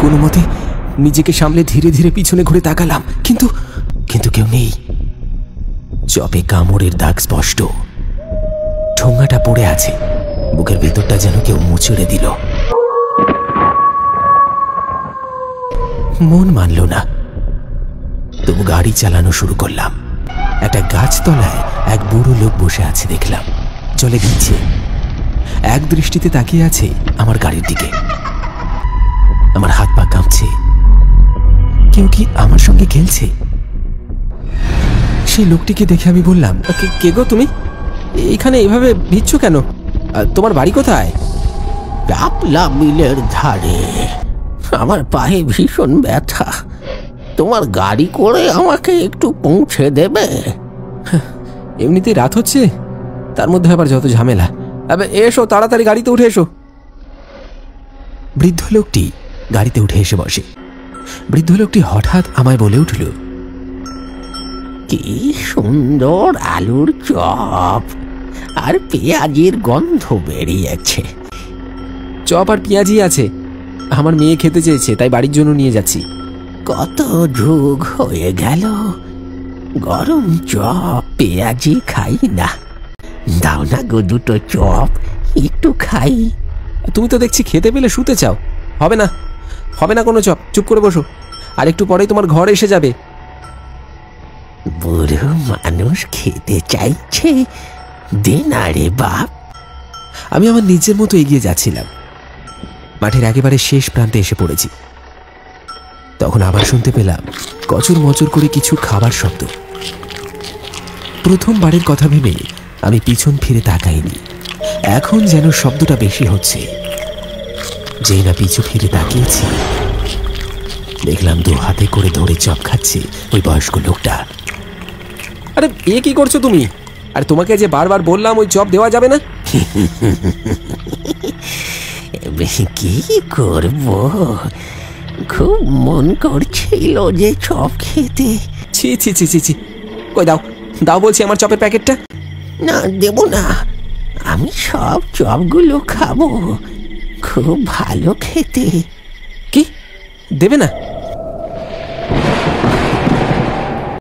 কোনো মতে নিজেকে সামলে ধীরে ধীরে পিছনে ঘুরে তাকালাম, কিন্তু কিন্তু কেউ নেই। চপে কামড়ের দাগ স্পষ্ট, ঠোঙাটা পড়ে আছে, বুকের ভেতরটা যেন কেউ মুচড়ে দিল। মন মানল না, তবু গাড়ি চালানো শুরু করলাম। একটা গাছতলায় এক বুড়ো লোক বসে আছে দেখলাম, জলে ভিজছে, এক দৃষ্টিতে তাকিয়ে আছে আমার গাড়ির দিকে। আমার হাত পা কাঁপছে, কেউ কি আমার সঙ্গে খেলছে? সেই লোকটিকে দেখে আমি বললাম, কে গো তুমি? এইখানে এইভাবে ভিজছো কেন? তোমার বাড়ি কোথায়? শাপলা মিলের ধারে। আমার পায়ে ভীষণ ব্যথা, তোমার গাড়ি করে আমাকে একটু পৌঁছে দেবে? এমনিতেই রাত হচ্ছে, তার মধ্যে আবার যত ঝামেলা। এসো, তাড়াতাড়ি গাড়িতে উঠে এসো। বৃদ্ধ লোকটি গাড়িতে উঠে এসে বসে। বৃদ্ধ লোকটি হঠাৎ আমায় বলে উঠল, কি সুন্দর আলুর চপ আর পেঁয়াজির গন্ধ বেরিয়েছে। চপ আর পেঁয়াজি আছে, আমার মেয়ে খেতে চেয়েছে, তাই বাড়ির জন্য নিয়ে যাচ্ছি। কত যুগ হয়ে গেল গরম চপ পেঁয়াজি খাই না, দাও না গো দুটো চপ, একটু খাই। তুমি তো দেখছি খেতে পেলে শুতে চাও। হবে না, হবে না কোনো চপ, চুপ করে বসো, আর একটু পরেই তোমার ঘর এসে যাবে। বুড়ো মানুষ খেতে চাইছে, দে না রে বাপ। আমি আমার নিজের মতো এগিয়ে যাচ্ছিলাম, মাঠের একেবারে শেষ প্রান্তে এসে পড়েছি। তখন আবার শুনতে পেলাম কচুর মচুর করে কিছু খাবার শব্দ। প্রথমবারের কথা ভেবে আমি পিছন ফিরে তাকাইনি, এখন যেন শব্দটা বেশি হচ্ছে। যেই না পিছু ফিরে তাকিয়েছি, দেখলাম দু হাতে করে ধরে চপ খাচ্ছে ওই বয়স্ক লোকটা। আরে এ কি করছো তুমি? আর তোমাকে যে বারবার বললাম ওই চপ দেওয়া যাবে না। কি করব, খুব মন করছিল যে চপ খেতে। ছি ছি ছি ছি ছি, কই দাও, দাও বলছি আমার চপের প্যাকেটটা। না, দেব না, আমি সব চপগুলো খাবো, খুব ভালো খেতে। কি দেবে না?